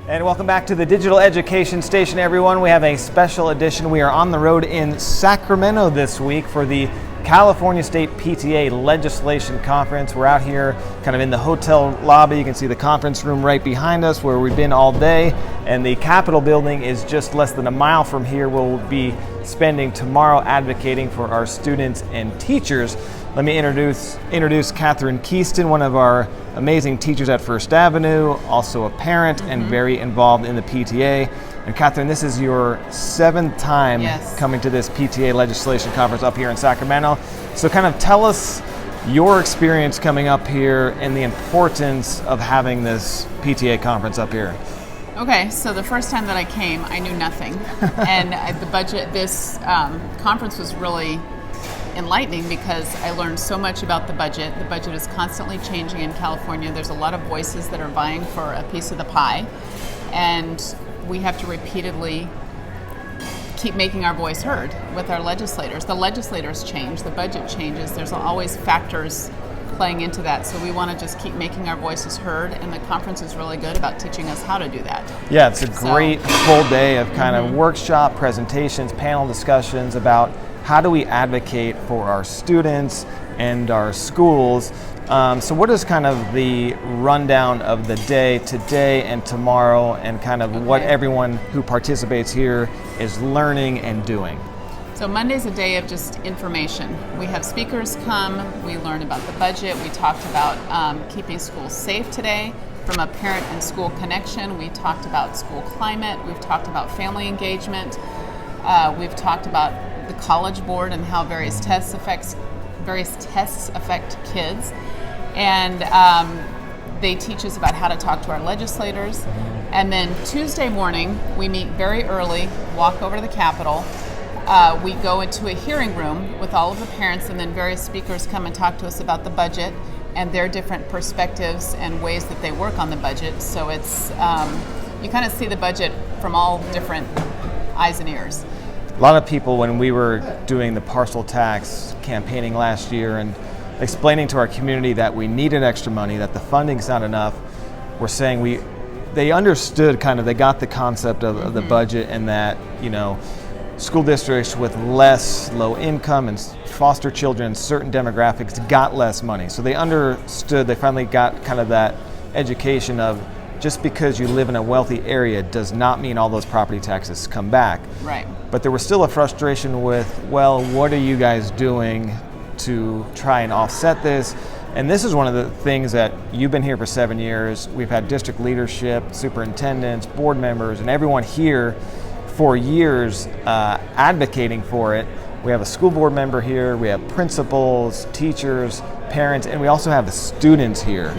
And welcome back to the Digital Education Station, everyone. We have a special edition. We are on the road in Sacramento this week for the California State PTA Legislation Conference. We're out here kind of in the hotel lobby. You can see the conference room right behind us where we've been all day. And the Capitol building is just less than a mile from here. We'll be spending tomorrow advocating for our students and teachers. Let me introduce Catherine Keaston, one of our amazing teachers at First Avenue, also a parent and very involved in the PTA. And Catherine, this is your seventh time coming to this PTA legislation conference up here in Sacramento. So kind of tell us your experience coming up here and the importance of having this PTA conference up here. Okay, so the first time that I came, I knew nothing. And this conference was really enlightening because I learned so much about the budget. The budget is constantly changing in California. There's a lot of voices that are vying for a piece of the pie, and we have to repeatedly keep making our voice heard with our legislators. The legislators change, the budget changes, there's always factors playing into that, so we want to just keep making our voices heard, and the conference is really good about teaching us how to do that. Yeah, it's a great full day of kind of workshop, presentations, panel discussions about how do we advocate for our students and our schools. So what is kind of the rundown of the day today and tomorrow, and kind of what everyone who participates here is learning and doing? So Monday's a day of just information. We have speakers come, we learn about the budget, we talked about keeping schools safe today from a parent and school connection, we talked about school climate, we've talked about family engagement, we've talked about the College Board and how various tests affect kids, and they teach us about how to talk to our legislators. And then Tuesday morning we meet very early, walk over to the Capitol, we go into a hearing room with all of the parents, and then various speakers come and talk to us about the budget and their different perspectives and ways that they work on the budget. So it's you kind of see the budget from all different eyes and ears. A lot of people, when we were doing the parcel tax campaigning last year and explaining to our community that we needed extra money, that the funding's not enough, were saying they understood they got the concept of the budget, and that, school districts with less low income and foster children, certain demographics, got less money. So they understood, they finally got kind of that education of, just because you live in a wealthy area does not mean all those property taxes come back. Right. But there was still a frustration with, well, what are you guys doing to try and offset this? And this is one of the things that you've been here for 7 years. We've had district leadership, superintendents, board members, and everyone here for years advocating for it. We have a school board member here, we have principals, teachers, parents, and we also have the students here.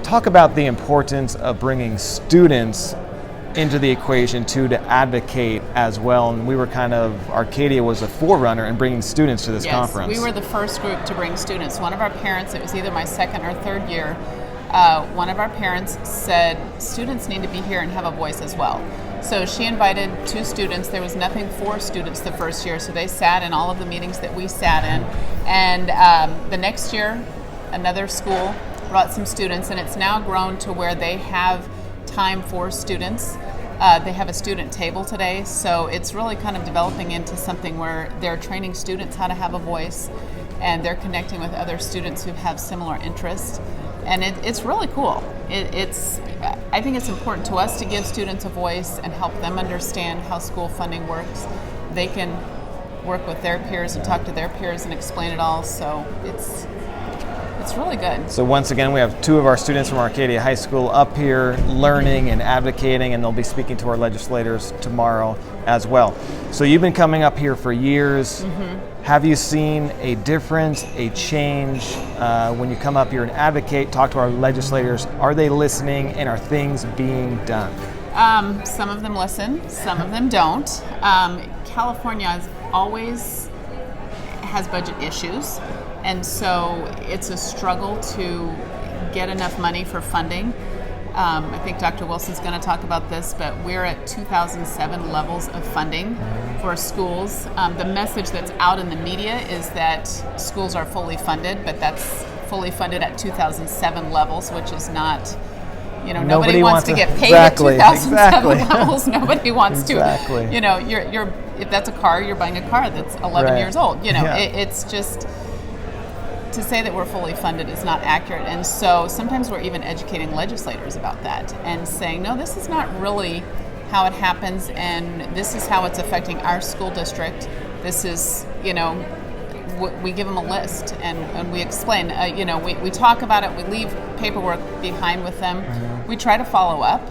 Talk about the importance of bringing students into the equation to advocate as well. And we were Arcadia was a forerunner in bringing students to this conference. We were the first group to bring students. One of our parents, it was either my second or third year, one of our parents said students need to be here and have a voice as well. So she invited 2 students. There was nothing for students the first year, so they sat in all of the meetings that we sat in. And the next year, another school brought some students, and it's now grown to where they have time for students. They have a student table today, so it's really kind of developing into something where they're training students how to have a voice, and they're connecting with other students who have similar interests. And it's really cool. I think it's important to us to give students a voice and help them understand how school funding works. They can work with their peers and talk to their peers and explain it all, so it's really good. So once again, we have 2 of our students from Arcadia High School up here learning and advocating, and they'll be speaking to our legislators tomorrow as well. So you've been coming up here for years. Have you seen a difference, a change when you come up here and advocate, talk to our legislators? Are they listening, and are things being done? Some of them listen, some of them don't. California always has budget issues. And so it's a struggle to get enough money for funding. I think Dr. Wilson's going to talk about this, but we're at 2007 levels of funding for schools. The message that's out in the media is that schools are fully funded, but that's fully funded at 2007 levels, which is not You know, nobody wants to get paid exactly, at 2007 exactly. levels. Nobody wants Exactly. to. You know, you're if that's a car, you're buying a car that's 11 Right. years old. You know, Yeah. it's just to say that we're fully funded is not accurate. And so sometimes we're even educating legislators about that and saying, no, this is not really how it happens, and this is how it's affecting our school district. This is, you know, we give them a list and we explain, you know, we talk about it, we leave paperwork behind with them. We try to follow up.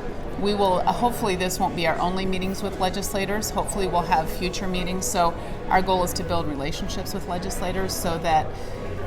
We will, hopefully this won't be our only meetings with legislators. Hopefully we'll have future meetings. So our goal is to build relationships with legislators so that,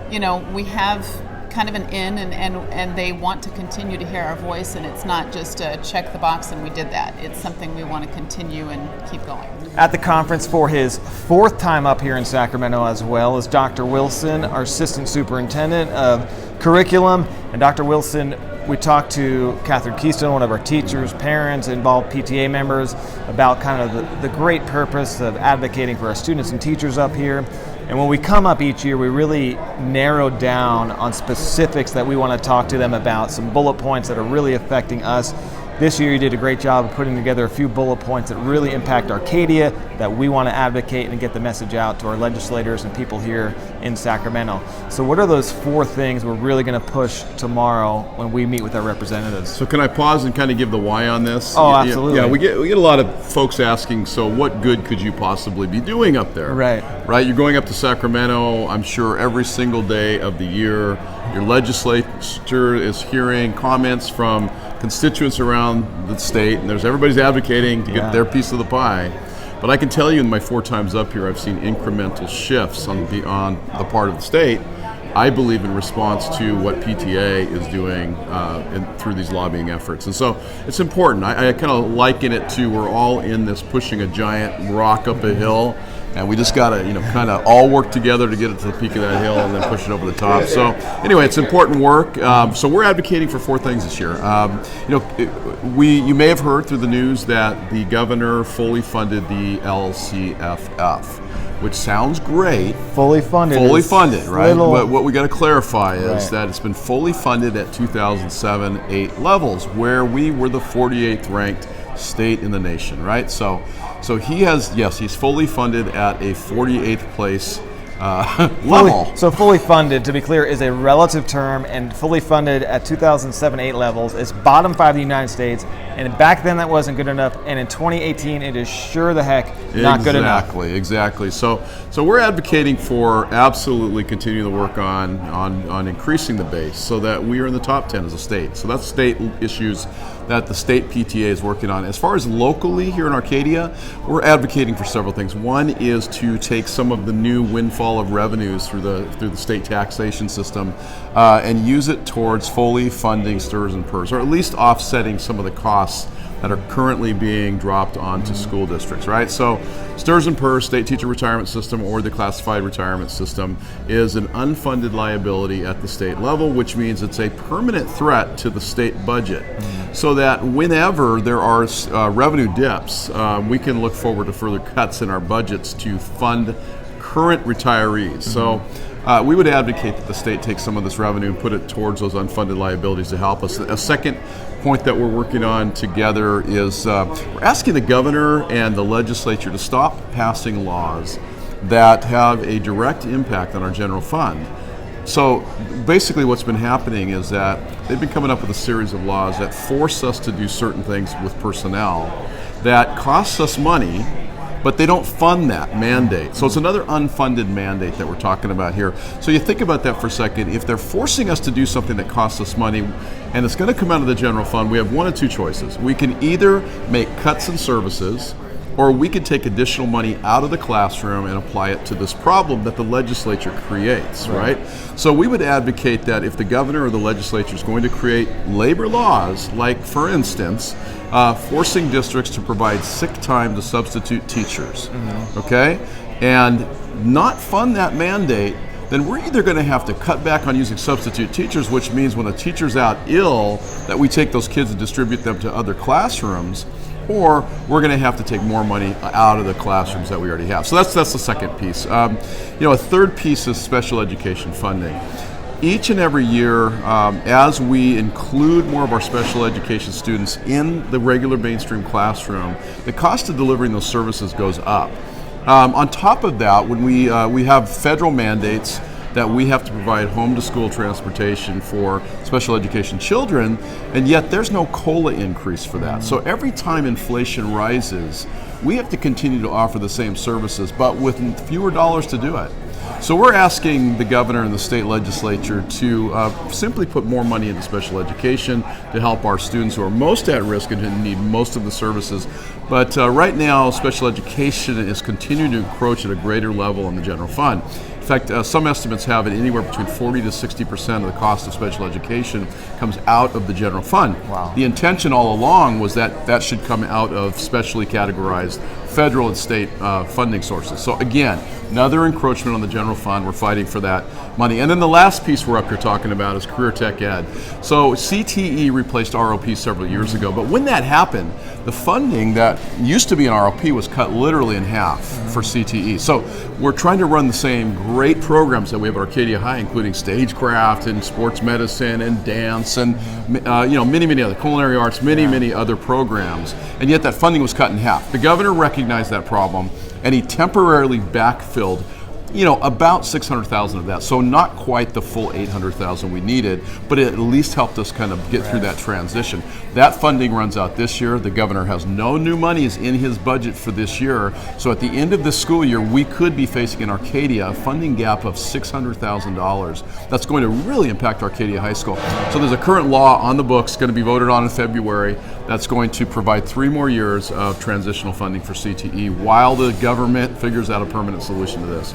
you know, we have kind of an in and they want to continue to hear our voice, and it's not just a check the box and we did that. It's something we want to continue and keep going. At the conference for his fourth time up here in Sacramento as well is Dr. Wilson, our Assistant Superintendent of Curriculum. And Dr. Wilson, we talked to Catherine Keystone, one of our teachers, parents, involved PTA members, about kind of the great purpose of advocating for our students and teachers up here. And when we come up each year, we really narrow down on specifics that we want to talk to them about, some bullet points that are really affecting us. This year you did a great job of putting together a few bullet points that really impact Arcadia, that we want to advocate and get the message out to our legislators and people here in Sacramento. So what are those 4 things we're really going to push tomorrow when we meet with our representatives? So can I pause and kind of give the why on this? Oh, absolutely. Yeah, we get a lot of folks asking, so what good could you possibly be doing up there? Right. Right, you're going up to Sacramento, I'm sure every single day of the year. Your legislature is hearing comments from constituents around the state, and everybody's advocating to get their piece of the pie. But I can tell you in my 4 times up here, I've seen incremental shifts on the part of the state, I believe, in response to what PTA is doing through these lobbying efforts. And so it's important. I kind of liken it to we're all in this pushing a giant rock up a hill, and we just got to, you know, kind of all work together to get it to the peak of that hill and then push it over the top. So anyway, it's important work. So we're advocating for 4 things this year. You know, you may have heard through the news that the governor fully funded the LCFF, which sounds great. Fully funded. Fully funded, right? But what we got to clarify is Right. that it's been fully funded at 2007-8 levels, where we were the 48th ranked state in the nation, right? So he has, yes, he's fully funded at a 48th place level. So fully funded, to be clear, is a relative term, and fully funded at 2007-8 levels is bottom 5 of the United States, and back then that wasn't good enough, and in 2018 it is sure the heck not good enough. Exactly. So we're advocating for absolutely continuing to work on increasing the base so that we are in the top 10 as a state. So that's state issues that the state PTA is working on. As far as locally here in Arcadia, we're advocating for several things. One is to take some of the new windfall of revenues through the state taxation system and use it towards fully funding STRS and PERS, or at least offsetting some of the costs that are currently being dropped onto school districts, right? So STRS and PERS, State Teacher Retirement System, or the Classified Retirement System, is an unfunded liability at the state level, which means it's a permanent threat to the state budget. So that whenever there are revenue dips, we can look forward to further cuts in our budgets to fund current retirees. So we would advocate that the state take some of this revenue and put it towards those unfunded liabilities to help us. A second point that we're working on together is we're asking the governor and the legislature to stop passing laws that have a direct impact on our general fund. So basically what's been happening is that they've been coming up with a series of laws that force us to do certain things with personnel that costs us money, but they don't fund that mandate. So it's another unfunded mandate that we're talking about here. So you think about that for a second. If they're forcing us to do something that costs us money and it's going to come out of the general fund, we have 1 of 2 choices. We can either make cuts in services, or we could take additional money out of the classroom and apply it to this problem that the legislature creates, right? So we would advocate that if the governor or the legislature is going to create labor laws, like for instance, forcing districts to provide sick time to substitute teachers, okay? And not fund that mandate, then we're either going to have to cut back on using substitute teachers, which means when a teacher's out ill, that we take those kids and distribute them to other classrooms, or we're going to have to take more money out of the classrooms that we already have. So that's the second piece. A third piece is special education funding. each and every year, as we include more of our special education students in the regular mainstream classroom, the cost of delivering those services goes up. On top of that, when we have federal mandates that we have to provide home-to-school transportation for special education children, and yet there's no COLA increase for that. So every time inflation rises, we have to continue to offer the same services, but with fewer dollars to do it. So we're asking the governor and the state legislature to simply put more money into special education to help our students who are most at risk and who need most of the services. But right now, special education is continuing to encroach at a greater level in the general fund. In fact, some estimates have it anywhere between 40 to 60% of the cost of special education comes out of the general fund. Wow. The intention all along was that that should come out of specially categorized federal and state funding sources. So again, another encroachment on the general fund. We're fighting for that money. And then the last piece we're up here talking about is career tech ed. So CTE replaced ROP several years ago, but when that happened, the funding that used to be in ROP was cut literally in half for CTE. So we're trying to run the same great programs that we have at Arcadia High, including stagecraft and sports medicine and dance and many other culinary arts, many other programs, and yet that funding was cut in half. The governor recognized that problem, and he temporarily backfilled about 600,000 of that. So not quite the full 800,000 we needed, but it at least helped us kind of get through that transition. That funding runs out this year. The governor has no new monies in his budget for this year. So at the end of this school year, we could be facing in Arcadia a funding gap of $600,000. That's going to really impact Arcadia High School. So there's a current law on the books going to be voted on in February that's going to provide 3 more years of transitional funding for CTE while the government figures out a permanent solution to this.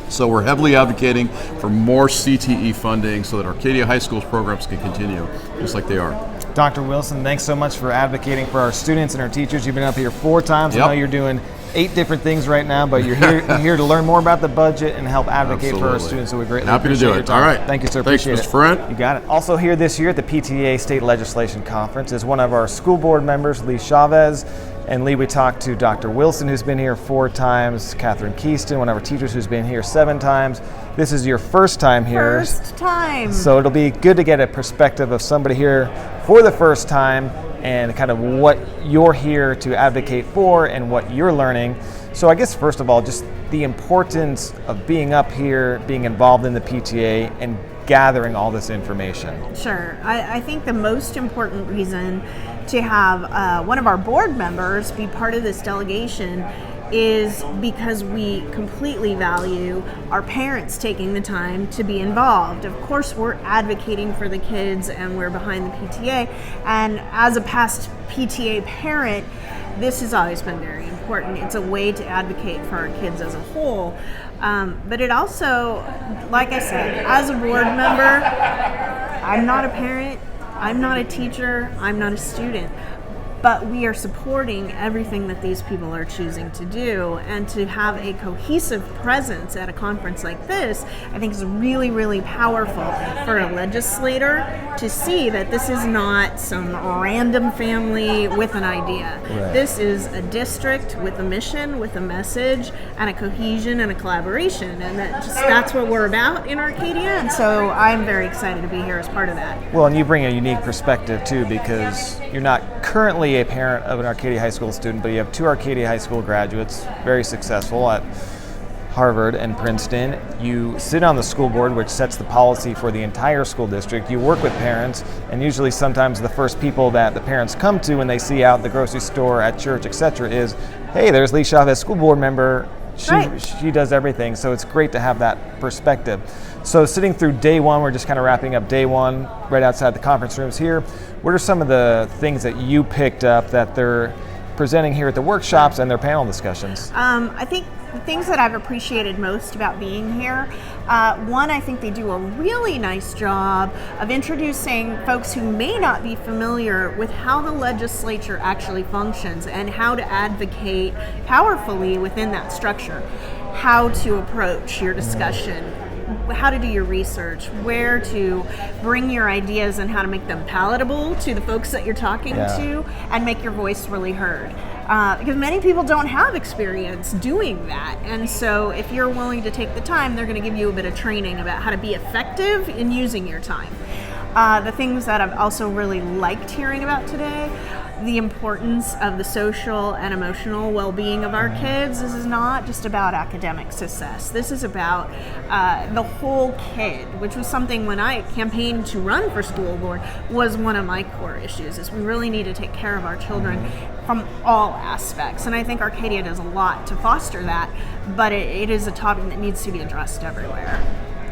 So we're heavily advocating for more CTE funding so that Arcadia High School's programs can continue just like they are. Dr. Wilson, thanks so much for advocating for our students and our teachers. You've been up here 4 times. Yep. I know you're doing 8 different things right now, but you're here to learn more about the budget and help advocate for our students. So we greatly Happy to appreciate do your it. time. All right. Thank you, sir. Thanks, Appreciate Mr. Ferrant. it. You got it. Also here this year at the PTA State Legislation Conference is one of our school board members, Lee Chavez. And Lee, we talked to Dr. Wilson, who's been here 4 times, Catherine Keaston, one of our teachers who's been here 7 times. This is your first time here. First time. So it'll be good to get a perspective of somebody here for the first time and kind of what you're here to advocate for and what you're learning. So I guess first of all, just the importance of being up here, being involved in the PTA, and gathering all this information. Sure. I think the most important reason to have one of our board members be part of this delegation is because we completely value our parents taking the time to be involved. Of course, we're advocating for the kids and we're behind the PTA. And as a past PTA parent, this has always been very important. It's a way to advocate for our kids as a whole. But it also, like I said, as a board member, I'm not a parent, I'm not a teacher, I'm not a student, but we are supporting everything that these people are choosing to do, and to have a cohesive presence at a conference like this, I think is really, really powerful for a legislator to see that this is not some random family with an idea. Right. This is a district with a mission, with a message, and a cohesion and a collaboration, and that's what we're about in Arcadia, and so I'm very excited to be here as part of that. Well, and you bring a unique perspective too, because you're not currently a parent of an Arcadia High School student, but you have 2 Arcadia High School graduates, very successful at Harvard and Princeton. You sit on the school board, which sets the policy for the entire school district. You work with parents, and usually sometimes the first people that the parents come to when they see out at the grocery store, at church, etc., is, hey, there's Lee Chavez, school board member. She does everything, so it's great to have that perspective. So sitting through day 1, we're just kind of wrapping up day 1 right outside the conference rooms here. What are some of the things that you picked up that they're presenting here at the workshops and their panel discussions? I think the things that I've appreciated most about being here, one, I think they do a really nice job of introducing folks who may not be familiar with how the legislature actually functions and how to advocate powerfully within that structure, how to approach your discussion, how to do your research, where to bring your ideas and how to make them palatable to the folks that you're talking to and make your voice really heard. because many people don't have experience doing that. And so if you're willing to take the time, they're going to give you a bit of training about how to be effective in using your time. The things that I've also really liked hearing about today, the importance of the social and emotional well-being of our kids. This is not just about academic success. This is about the whole kid, which was something when I campaigned to run for school board was one of my core issues, is we really need to take care of our children from all aspects. And I think Arcadia does a lot to foster that, but it is a topic that needs to be addressed everywhere.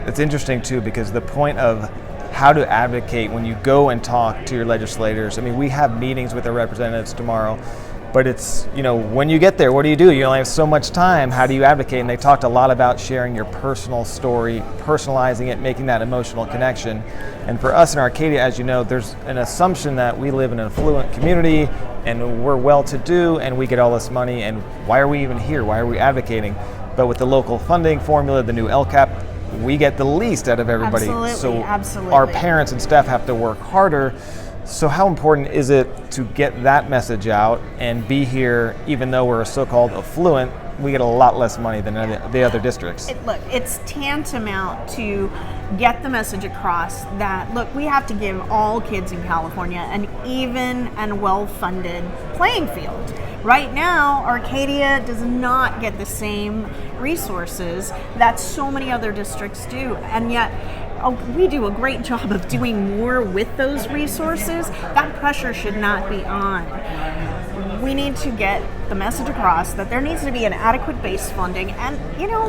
It's interesting too, because the point of how to advocate when you go and talk to your legislators. I mean, we have meetings with our representatives tomorrow, but it's, when you get there, what do? You only have so much time. How do you advocate? And they talked a lot about sharing your personal story, personalizing it, making that emotional connection. And for us in Arcadia, as you know, there's an assumption that we live in an affluent community and we're well-to-do and we get all this money, and why are we even here? Why are we advocating? But with the local funding formula, the new LCAP, we get the least out of everybody. Absolutely. Our parents and staff have to work harder. So how important is it to get that message out and be here, even though we're so-called affluent, we get a lot less money than the other districts? It's tantamount to get the message across that, look, we have to give all kids in California an even and well-funded playing field. Right now, Arcadia does not get the same resources that so many other districts do, and yet we do a great job of doing more with those resources. That pressure should not be on. We need to get the message across that there needs to be an adequate base funding, and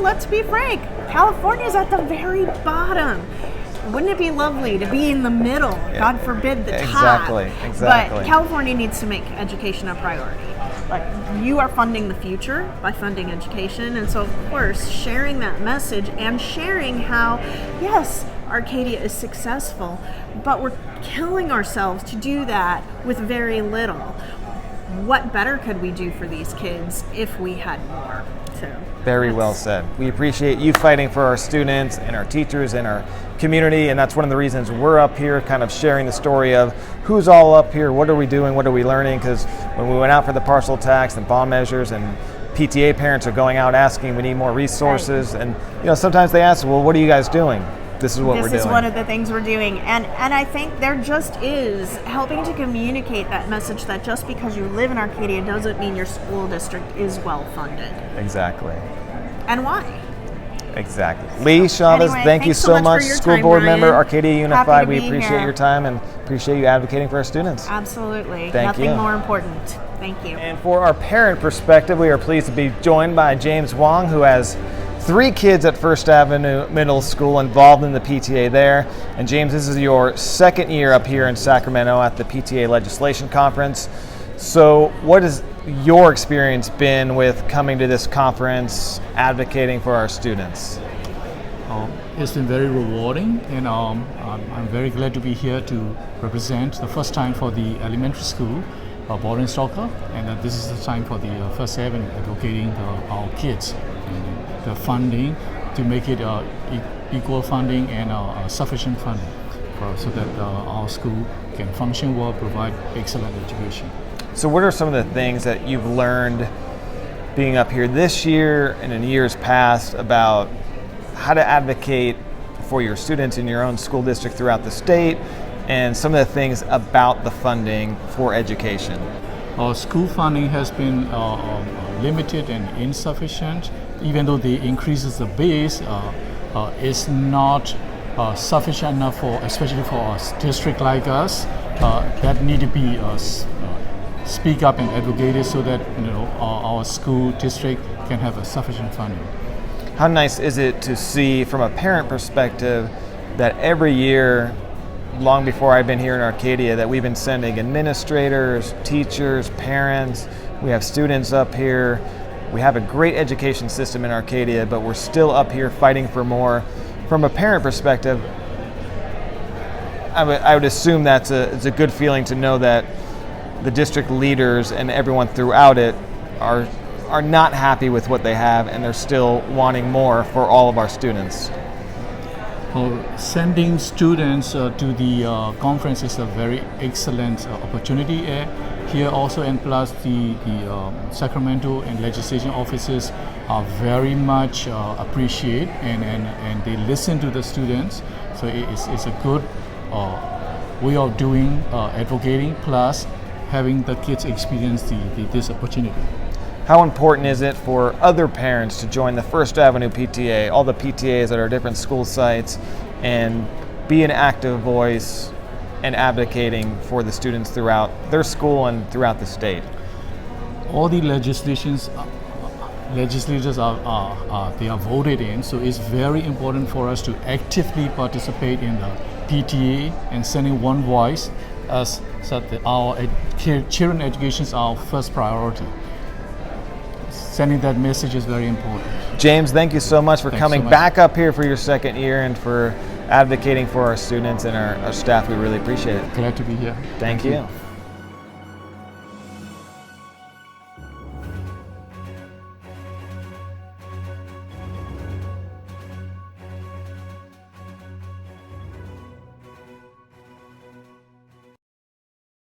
let's be frank, California is at the very bottom. Wouldn't it be lovely to be in the middle? Yeah. God forbid the top. Exactly. But California needs to make education a priority. Like, you are funding the future by funding education, and so of course sharing that message and sharing how, yes, Arcadia is successful, but we're killing ourselves to do that with very little. What better could we do for these kids if we had more? Very well said. We appreciate you fighting for our students and our teachers and our community, and that's one of the reasons we're up here kind of sharing the story of who's all up here, what are we doing, what are we learning, because when we went out for the parcel tax and bond measures, and PTA parents are going out asking we need more resources, and sometimes they ask, well, what are you guys doing? This is what we're doing. This is one of the things we're doing. And I think there just is helping to communicate that message that just because you live in Arcadia doesn't mean your school district is well funded. Exactly. And why? Exactly. Lee Chavez, thank you so much. School board member, Arcadia Unified. We appreciate your time and appreciate you advocating for our students. Absolutely. Thank you. Nothing more important. Thank you. And for our parent perspective, we are pleased to be joined by James Wong, who has 3 kids at First Avenue Middle School involved in the PTA there. And James, this is your second year up here in Sacramento at the PTA Legislation Conference. So what has your experience been with coming to this conference, advocating for our students? It's been very rewarding, and I'm very glad to be here to represent the first time for the elementary school, Board and Stalker, and this is the time for the First Avenue advocating our kids. And the funding to make it equal funding and sufficient funding so that our school can function well, provide excellent education. So what are some of the things that you've learned being up here this year and in years past about how to advocate for your students in your own school district throughout the state, and some of the things about the funding for education? Our school funding has been limited and insufficient. Even though the increases the base, is not sufficient enough especially for a district like us that need to be speak up and advocate so that our school district can have a sufficient funding. How nice is it to see from a parent perspective that every year, long before I've been here in Arcadia, that we've been sending administrators, teachers, parents, we have students up here. We have a great education system in Arcadia, but we're still up here fighting for more. From a parent perspective, I would assume it's a good feeling to know that the district leaders and everyone throughout it are not happy with what they have, and they're still wanting more for all of our students. Sending students to the conference is a very excellent opportunity. Here also, and plus the Sacramento and legislation offices are very much appreciate and they listen to the students. So it's a good way of doing advocating, plus having the kids experience this opportunity. How important is it for other parents to join the First Avenue PTA, all the PTAs at our different school sites, and be an active voice and advocating for the students throughout their school and throughout the state? All the legislators they are voted in, so it's very important for us to actively participate in the PTA and sending one voice, as so that our children education is our first priority. Sending that message is very important. James, thank you so much for Thanks coming so much. back up here for your second year and for advocating for our students and our staff. We really appreciate it. Glad to be here. Thank you.